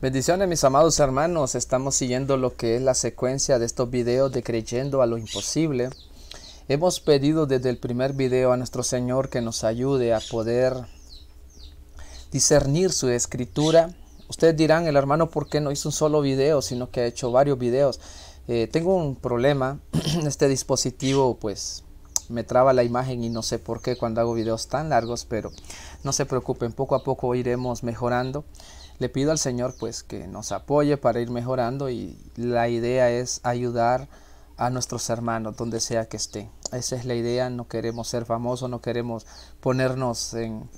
Bendiciones, mis amados hermanos. Estamos siguiendo lo que es la secuencia de estos videos de creyendo a lo imposible. Hemos pedido desde el primer video a nuestro Señor que nos ayude a poder discernir su escritura. Ustedes dirán, el hermano, ¿por qué no hizo un solo video, sino que ha hecho varios videos? Tengo un problema. Este dispositivo pues me traba la imagen y no sé por qué cuando hago videos tan largos, pero no se preocupen, poco a poco iremos mejorando. Le pido al Señor pues que nos apoye para ir mejorando, y la idea es ayudar a nuestros hermanos donde sea que estén. Esa es la idea. No queremos ser famosos, no queremos ponernos en,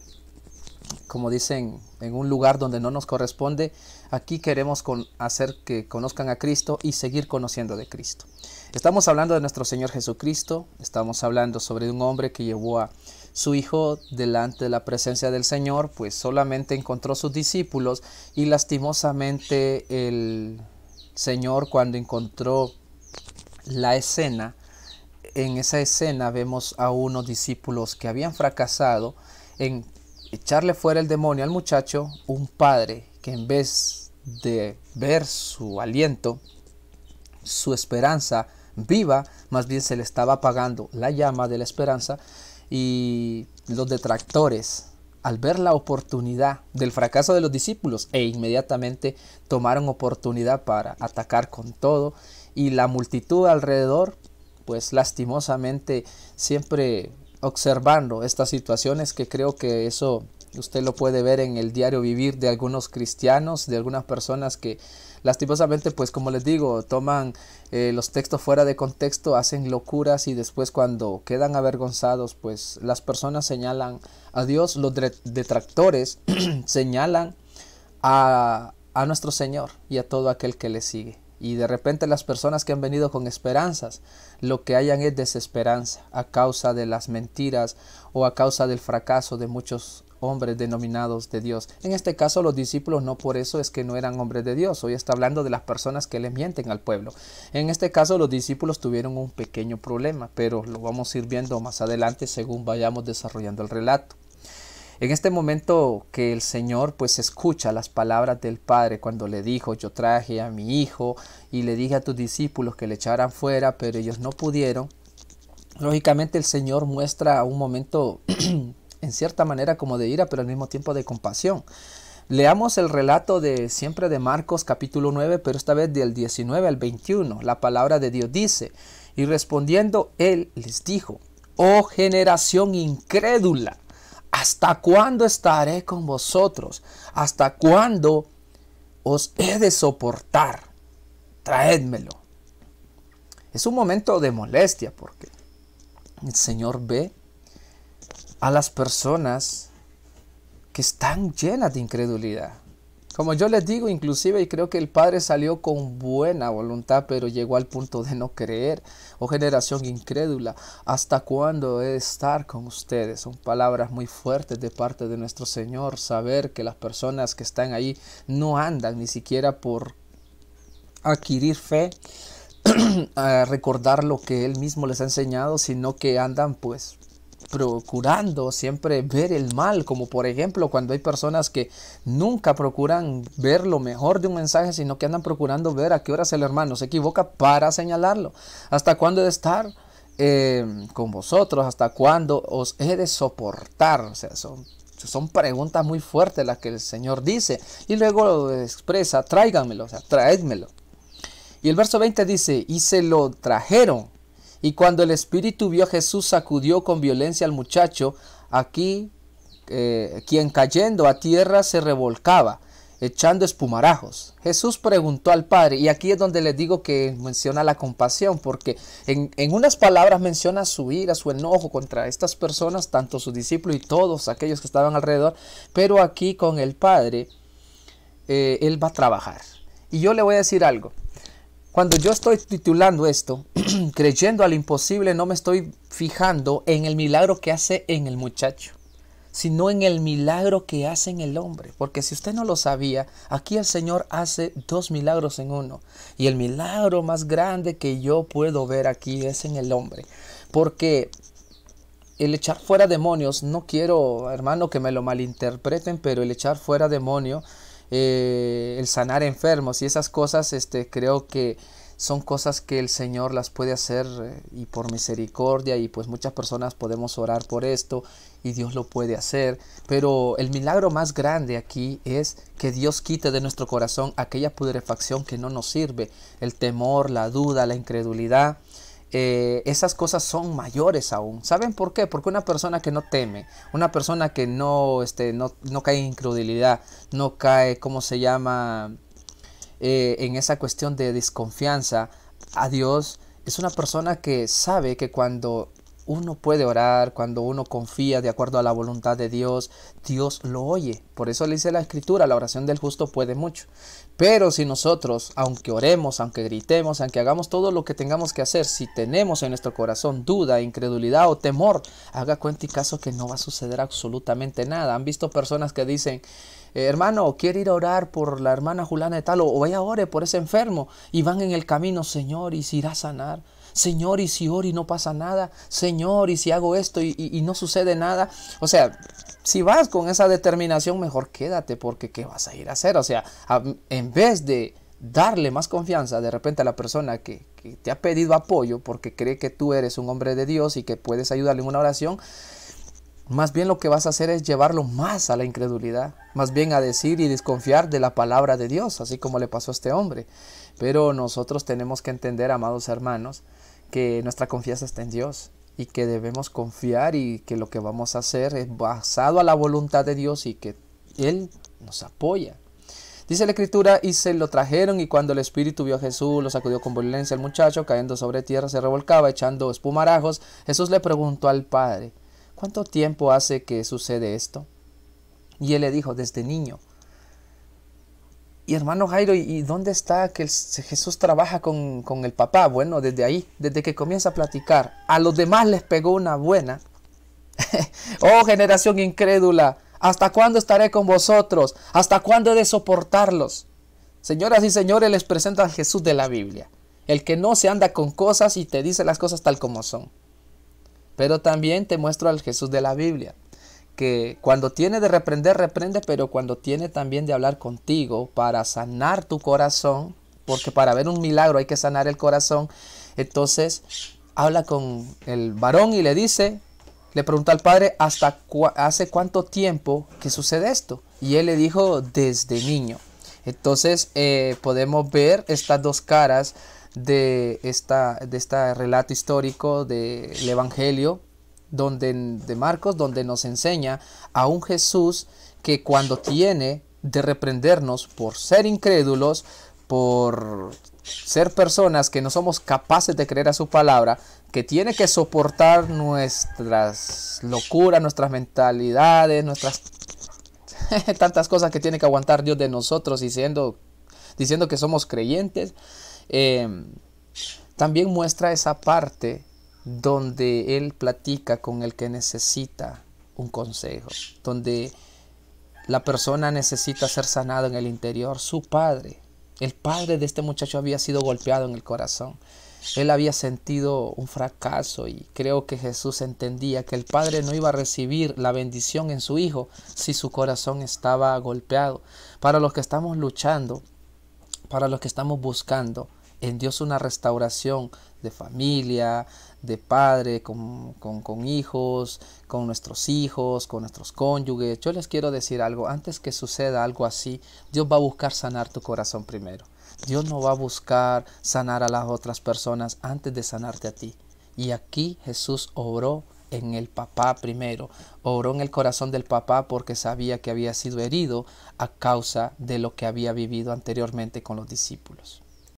como dicen, en un lugar donde no nos corresponde. Aquí queremos hacer que conozcan a Cristo y seguir conociendo de Cristo. Estamos hablando de nuestro Señor Jesucristo. Estamos hablando sobre un hombre que llevó a su hijo delante de la presencia del Señor, pues solamente encontró sus discípulos, y lastimosamente el Señor, cuando encontró la escena, en esa escena vemos a unos discípulos que habían fracasado en echarle fuera el demonio al muchacho. Un padre que en vez de ver su aliento, su esperanza viva, más bien se le estaba apagando la llama de la esperanza. Y los detractores, al ver la oportunidad del fracaso de los discípulos, inmediatamente tomaron oportunidad para atacar con todo, y la multitud alrededor, pues lastimosamente, siempre observando estas situaciones, que creo que eso usted lo puede ver en el diario vivir de algunos cristianos, de algunas personas que lastimosamente, pues como les digo, toman los textos fuera de contexto, hacen locuras, y después cuando quedan avergonzados, pues las personas señalan a Dios. Los detractores señalan a nuestro Señor y a todo aquel que le sigue. Y de repente las personas que han venido con esperanzas, lo que hayan es desesperanza a causa de las mentiras o a causa del fracaso de muchos hombres denominados de Dios. En este caso los discípulos no por eso es que no eran hombres de Dios. Hoy está hablando de las personas que le mienten al pueblo. En este caso los discípulos tuvieron un pequeño problema, pero lo vamos a ir viendo más adelante según vayamos desarrollando el relato. En este momento que el Señor pues escucha las palabras del Padre cuando le dijo: yo traje a mi hijo y le dije a tus discípulos que le echaran fuera, pero ellos no pudieron. Lógicamente el Señor muestra un momento en cierta manera como de ira, pero al mismo tiempo de compasión. Leamos el relato de siempre de Marcos capítulo 9, pero esta vez del 19 al 21. La palabra de Dios dice: y respondiendo él les dijo: oh generación incrédula, ¿hasta cuándo estaré con vosotros? ¿Hasta cuándo os he de soportar? Traédmelo. Es un momento de molestia, porque el Señor ve a las personas que están llenas de incredulidad. Como yo les digo, inclusive, y creo que el Padre salió con buena voluntad, pero llegó al punto de no creer. Oh generación incrédula, ¿hasta cuándo he de estar con ustedes? Son palabras muy fuertes de parte de nuestro Señor. Saber que las personas que están ahí no andan ni siquiera por adquirir fe, a recordar lo que Él mismo les ha enseñado, sino que andan pues procurando siempre ver el mal, como por ejemplo cuando hay personas que nunca procuran ver lo mejor de un mensaje, sino que andan procurando ver a qué horas el hermano se equivoca para señalarlo. ¿Hasta cuándo he de estar con vosotros? ¿Hasta cuándo os he de soportar? O sea, son preguntas muy fuertes las que el Señor dice, y luego expresa: tráiganmelo, o sea, traédmelo. Y el verso 20 dice: y se lo trajeron. Y cuando el espíritu vio a Jesús, sacudió con violencia al muchacho, quien cayendo a tierra se revolcaba, echando espumarajos. Jesús preguntó al Padre, y aquí es donde les digo que menciona la compasión, porque en unas palabras menciona su ira, su enojo contra estas personas, tanto sus discípulos y todos aquellos que estaban alrededor, pero aquí con el Padre, Él va a trabajar. Y yo le voy a decir algo. Cuando yo estoy titulando esto, creyendo al imposible, no me estoy fijando en el milagro que hace en el muchacho, sino en el milagro que hace en el hombre. Porque si usted no lo sabía, aquí el Señor hace dos milagros en uno. Y el milagro más grande que yo puedo ver aquí es en el hombre. Porque el echar fuera demonios, no quiero, hermano, que me lo malinterpreten, pero el echar fuera demonios el sanar enfermos y esas cosas, creo que son cosas que el Señor las puede hacer y por misericordia, y pues muchas personas podemos orar por esto y Dios lo puede hacer. Pero el milagro más grande aquí es que Dios quite de nuestro corazón aquella putrefacción que no nos sirve, el temor, la duda, la incredulidad. Esas cosas son mayores aún. ¿Saben por qué? Porque una persona que no teme, una persona que no cae en incredulidad, no cae, ¿cómo se llama?, en esa cuestión de desconfianza a Dios, es una persona que sabe que cuando uno puede orar, cuando uno confía de acuerdo a la voluntad de Dios, Dios lo oye. Por eso le dice la Escritura, la oración del justo puede mucho. Pero si nosotros, aunque oremos, aunque gritemos, aunque hagamos todo lo que tengamos que hacer, si tenemos en nuestro corazón duda, incredulidad o temor, haga cuenta y caso que no va a suceder absolutamente nada. Han visto personas que dicen, hermano, quiere ir a orar por la hermana Juliana de tal, o vaya, ore por ese enfermo, y van en el camino, Señor, ¿y si irá a sanar? Señor, ¿y si oro y no pasa nada? Señor, ¿y si hago esto y no sucede nada? O sea, si vas con esa determinación, mejor quédate, porque ¿qué vas a ir a hacer? O sea, en vez de darle más confianza de repente a la persona que te ha pedido apoyo porque cree que tú eres un hombre de Dios y que puedes ayudarle en una oración, más bien lo que vas a hacer es llevarlo más a la incredulidad, más bien a decir y desconfiar de la palabra de Dios, así como le pasó a este hombre. Pero nosotros tenemos que entender, amados hermanos, que nuestra confianza está en Dios y que debemos confiar y que lo que vamos a hacer es basado a la voluntad de Dios y que Él nos apoya. Dice la Escritura, y se lo trajeron, y cuando el Espíritu vio a Jesús, lo sacudió con violencia el muchacho, cayendo sobre tierra se revolcaba, echando espumarajos. Jesús le preguntó al Padre, ¿cuánto tiempo hace que sucede esto? Y él le dijo, desde niño. Y hermano Jairo, ¿y dónde está que Jesús trabaja con el papá? Bueno, desde ahí, desde que comienza a platicar. A los demás les pegó una buena. Oh, generación incrédula, ¿hasta cuándo estaré con vosotros? ¿Hasta cuándo he de soportarlos? Señoras y señores, les presento al Jesús de la Biblia. El que no se anda con cosas y te dice las cosas tal como son. Pero también te muestro al Jesús de la Biblia, que cuando tiene de reprender, reprende, pero cuando tiene también de hablar contigo para sanar tu corazón, porque para ver un milagro hay que sanar el corazón, entonces habla con el varón y le dice, le pregunta al padre, ¿hace cuánto tiempo que sucede esto? Y él le dijo, desde niño. Entonces podemos ver estas dos caras de este relato histórico del Evangelio de Marcos, donde nos enseña a un Jesús que cuando tiene de reprendernos por ser incrédulos, por ser personas que no somos capaces de creer a su palabra, que tiene que soportar nuestras locuras, nuestras mentalidades, nuestras tantas cosas que tiene que aguantar Dios de nosotros diciendo que somos creyentes, también muestra esa parte donde Él platica con el que necesita un consejo, donde la persona necesita ser sanado en el interior. Su padre, el padre de este muchacho, había sido golpeado en el corazón. Él había sentido un fracaso y creo que Jesús entendía que el padre no iba a recibir la bendición en su hijo si su corazón estaba golpeado. Para los que estamos luchando, para los que estamos buscando en Dios una restauración de familia, de padre, con hijos, con nuestros hijos, con nuestros cónyuges, yo les quiero decir algo, antes que suceda algo así, Dios va a buscar sanar tu corazón primero. Dios no va a buscar sanar a las otras personas antes de sanarte a ti. Y aquí Jesús obró en el papá primero, obró en el corazón del papá porque sabía que había sido herido a causa de lo que había vivido anteriormente con los discípulos.